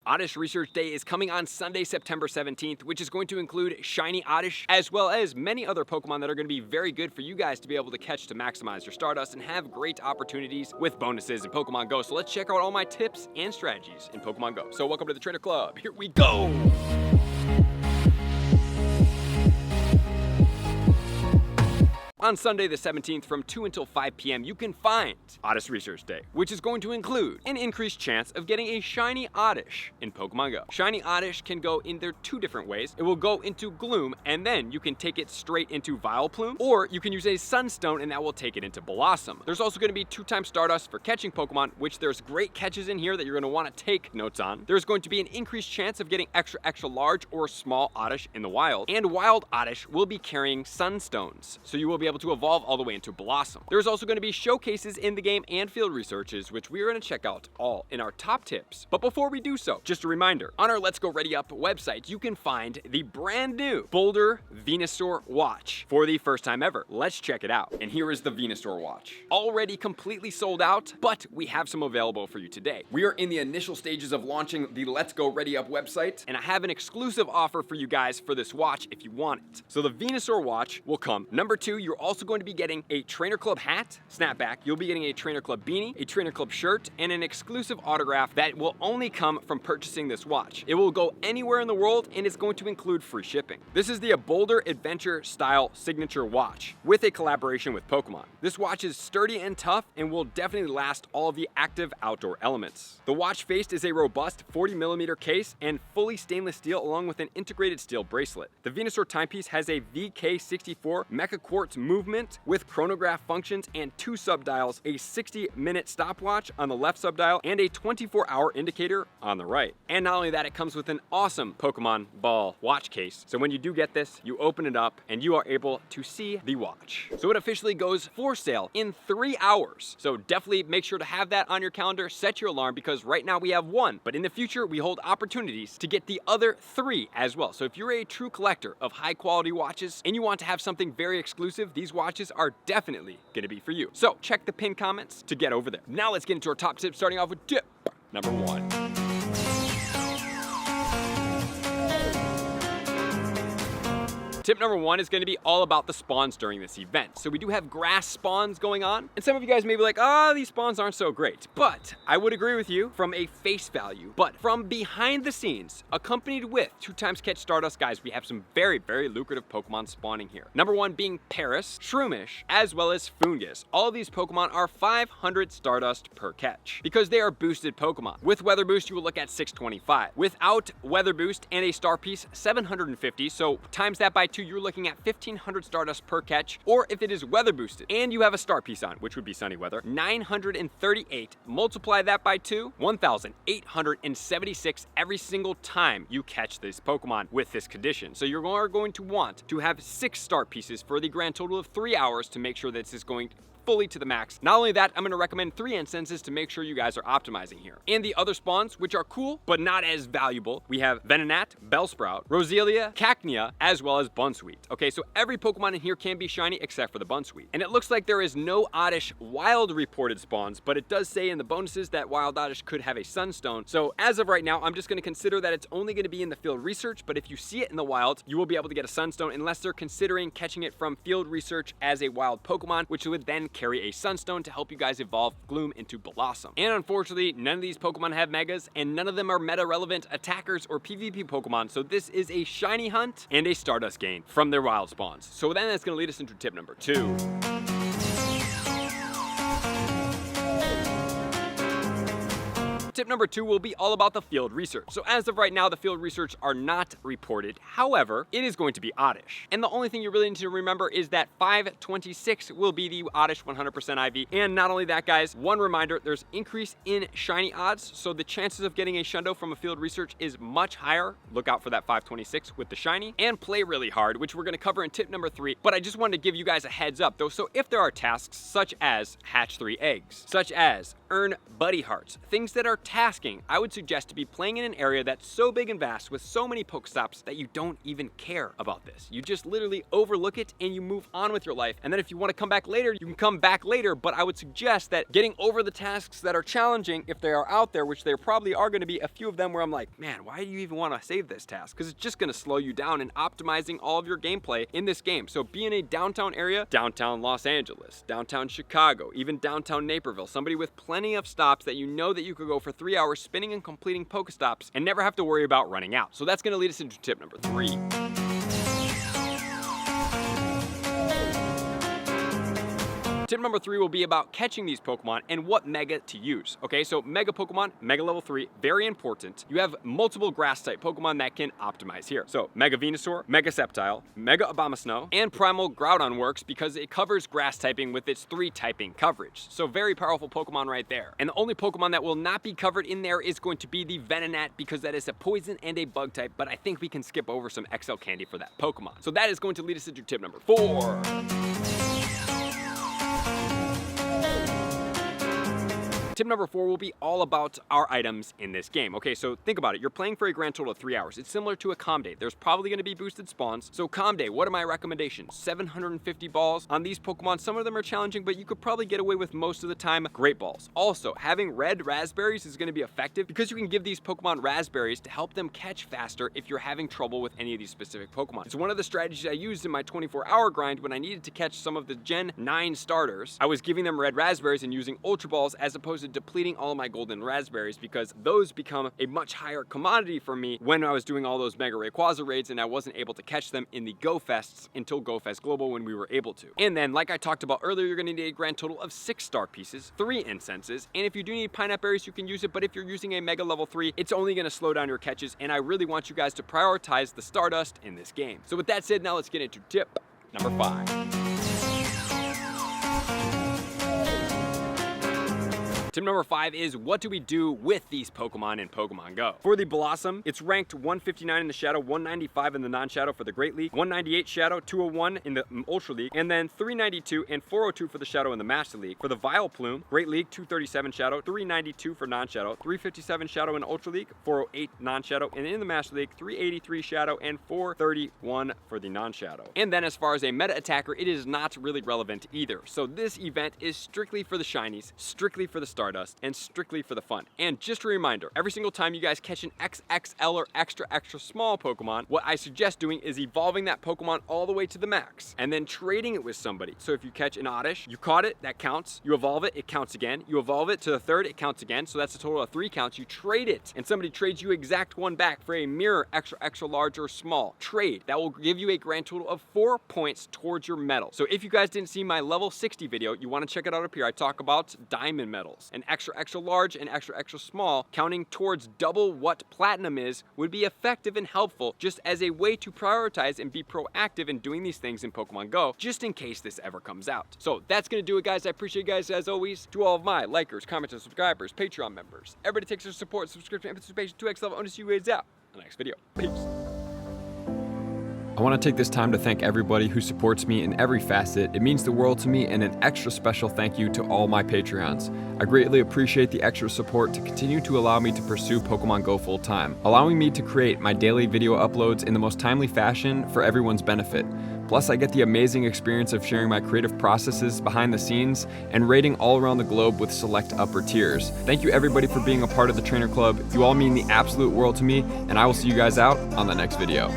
Oddish Research Day is coming on Sunday, September 17th, which is going to include Shiny Oddish, as well as many other Pokemon that are going to be very good for you guys to be able to catch to maximize your Stardust and have great opportunities with bonuses in Pokemon Go. So let's check out all my tips and strategies in Pokemon Go. So welcome to the Trainer Club. Here we go! On Sunday the 17th from 2 until 5 p.m. you can find Oddish Research Day, which is going to include an increased chance of getting a Shiny Oddish in Pokemon Go. Shiny Oddish can go in there two different ways. It will go into Gloom and then you can take it straight into Vileplume, or you can use a Sunstone and that will take it into Blossom. There's also going to be 2x Stardust for catching Pokemon, which there's great catches in here that you're going to want to take notes on. There's going to be an increased chance of getting extra large or small Oddish in the wild, and Wild Oddish will be carrying Sunstones, so you will be able to evolve all the way into Blossom. There's also going to be showcases in the game and field researches, which we are going to check out all in our top tips. But before we do so, just a reminder, on our Let's Go Ready Up website, you can find the brand new Boldr Venusaur watch for the first time ever. Let's check it out. And here is the Venusaur watch. Already completely sold out, but we have some available for you today. We are in the initial stages of launching the Let's Go Ready Up website, and I have an exclusive offer for you guys for this watch if you want it. So the Venusaur watch will come. Number 2, you're also going to be getting a Trainer Club hat, snapback. You'll be getting a Trainer Club beanie, a Trainer Club shirt, and an exclusive autograph that will only come from purchasing this watch. It will go anywhere in the world and it's going to include free shipping. This is the Boldr Adventure Style Signature Watch with a collaboration with Pokemon. This watch is sturdy and tough and will definitely last all of the active outdoor elements. The watch face is a robust 40mm case and fully stainless steel along with an integrated steel bracelet. The Venusaur timepiece has a VK64 Mecha Quartz movement with chronograph functions and 2 subdials, a 60-minute stopwatch on the left subdial and a 24-hour indicator on the right. And not only that, it comes with an awesome Pokemon ball watch case. So when you do get this, you open it up and you are able to see the watch. So it officially goes for sale in 3 hours. So definitely make sure to have that on your calendar, set your alarm, because right now we have 1, but in the future we hold opportunities to get the other 3 as well. So if you're a true collector of high quality watches and you want to have something very exclusive, these watches are definitely going to be for you. So check the pinned comments to get over there. Now let's get into our top tips, starting off with tip number 1. Tip number 1 is going to be all about the spawns during this event. So we do have grass spawns going on, and some of you guys may be like, these spawns aren't so great. But I would agree with you from a face value. But from behind the scenes, accompanied with 2x catch Stardust, guys, we have some very, very lucrative Pokemon spawning here. Number 1 being Paris, Shroomish, as well as Foongus. All of these Pokemon are 500 Stardust per catch because they are boosted Pokemon. With Weather Boost, you will look at 625. Without Weather Boost and a Star Piece, 750. So times that by 2, you're looking at 1500 Stardust per catch, or if it is weather boosted and you have a Star Piece on, which would be sunny weather, 938. Multiply that by 2, 1876 every single time you catch this Pokemon with this condition. So you're going to want to have 6 Star Pieces for the grand total of 3 hours to make sure that this is going fully to the max. Not only that, I'm going to recommend 3 incenses to make sure you guys are optimizing here. And the other spawns, which are cool but not as valuable, we have Venonat, Bellsprout, Roselia, Cacnea, as well as Bunsweet. Okay, so every Pokemon in here can be shiny except for the Bunsweet. And it looks like there is no Oddish wild reported spawns, but it does say in the bonuses that Wild Oddish could have a Sunstone. So as of right now, I'm just going to consider that it's only going to be in the field research, but if you see it in the wild, you will be able to get a Sunstone unless they're considering catching it from field research as a wild Pokemon, which would then carry a Sunstone to help you guys evolve Gloom into Blossom. And unfortunately, none of these Pokemon have Megas, and none of them are meta-relevant attackers or PvP Pokemon, so this is a shiny hunt and a Stardust gain from their wild spawns. So then that's going to lead us into tip number 2. Tip number 2 will be all about the field research. So as of right now, the field research are not reported. However, it is going to be Oddish. And the only thing you really need to remember is that 526 will be the Oddish 100% IV. And not only that, guys, one reminder, there's increase in shiny odds. So the chances of getting a Shundo from a field research is much higher. Look out for that 526 with the shiny. And play really hard, which we're going to cover in tip number 3. But I just wanted to give you guys a heads up though. So if there are tasks such as hatch 3 eggs, such as earn buddy hearts, things that are tasking, I would suggest to be playing in an area that's so big and vast with so many Pokestops that you don't even care about this. You just literally overlook it and you move on with your life. And then if you want to come back later, you can come back later, but I would suggest that getting over the tasks that are challenging, if they are out there, which there probably are going to be a few of them where I'm like, man, why do you even want to save this task? Because it's just going to slow you down in optimizing all of your gameplay in this game. So be in a downtown area, downtown Los Angeles, downtown Chicago, even downtown Naperville, somebody with plenty of stops that you know that you could go for 3 hours spinning and completing Pokestops and never have to worry about running out. So that's going to lead us into tip number 3. Tip number 3 will be about catching these Pokemon and what Mega to use. Okay, so Mega Pokemon, Mega level 3, very important. You have multiple grass type Pokemon that can optimize here. So Mega Venusaur, Mega Sceptile, Mega Abomasnow, and Primal Groudon works because it covers grass typing with its 3 typing coverage. So very powerful Pokemon right there. And the only Pokemon that will not be covered in there is going to be the Venonat because that is a poison and a bug type, but I think we can skip over some XL candy for that Pokemon. So that is going to lead us into tip number 4. Tip number 4 will be all about our items in this game. Okay, so think about it. You're playing for a grand total of 3 hours. It's similar to a Calm Day. There's probably going to be boosted spawns. So Calm Day, what are my recommendations? 750 balls on these Pokemon. Some of them are challenging, but you could probably get away with most of the time great balls. Also, having red raspberries is going to be effective because you can give these Pokemon raspberries to help them catch faster if you're having trouble with any of these specific Pokemon. It's one of the strategies I used in my 24-hour grind when I needed to catch some of the Gen 9 starters. I was giving them red raspberries and using Ultra Balls as opposed to depleting all of my golden raspberries because those become a much higher commodity for me when I was doing all those Mega Rayquaza raids and I wasn't able to catch them in the Go Fests until Go Fest Global when we were able to. And then, like I talked about earlier, you're going to need a grand total of 6 star pieces, 3 incenses, and if you do need pineapple berries, you can use it, but if you're using a Mega level 3, it's only going to slow down your catches, and I really want you guys to prioritize the Stardust in this game. So with that said, now let's get into tip number 5. Tip number 5 is what do we do with these Pokemon in Pokemon Go? For the Blossom, it's ranked 159 in the Shadow, 195 in the non-Shadow for the Great League, 198 Shadow, 201 in the Ultra League, and then 392 and 402 for the Shadow in the Master League. For the Vileplume, Great League, 237 Shadow, 392 for non-Shadow, 357 Shadow in Ultra League, 408 non-Shadow, and in the Master League, 383 Shadow and 431 for the non-Shadow. And then as far as a Meta Attacker, it is not really relevant either. So this event is strictly for the shinies, strictly for the Stardust, and strictly for the fun. And just a reminder, every single time you guys catch an XXL or extra small Pokemon, what I suggest doing is evolving that Pokemon all the way to the max and then trading it with somebody. So if you catch an Oddish, you caught it, that counts. You evolve it, it counts again. You evolve it to the 3rd, it counts again. So that's a total of 3 counts. You trade it and somebody trades you exact one back for a mirror extra large or small trade. That will give you a grand total of 4 points towards your medal. So if you guys didn't see my level 60 video, you want to check it out up here. I talk about diamond medals and extra large and extra small, counting towards double what platinum is, would be effective and helpful just as a way to prioritize and be proactive in doing these things in Pokemon Go, just in case this ever comes out. So that's gonna do it, guys. I appreciate you guys as always. To all of my likers, commenters, subscribers, Patreon members, everybody takes their support, subscription, and participation to X level. I want to see you guys out in the next video. Peace. I want to take this time to thank everybody who supports me in every facet. It means the world to me, and an extra special thank you to all my Patreons. I greatly appreciate the extra support to continue to allow me to pursue Pokemon Go full time, allowing me to create my daily video uploads in the most timely fashion for everyone's benefit. Plus, I get the amazing experience of sharing my creative processes behind the scenes and raiding all around the globe with select upper tiers. Thank you everybody for being a part of the Trainer Club. You all mean the absolute world to me, and I will see you guys out on the next video.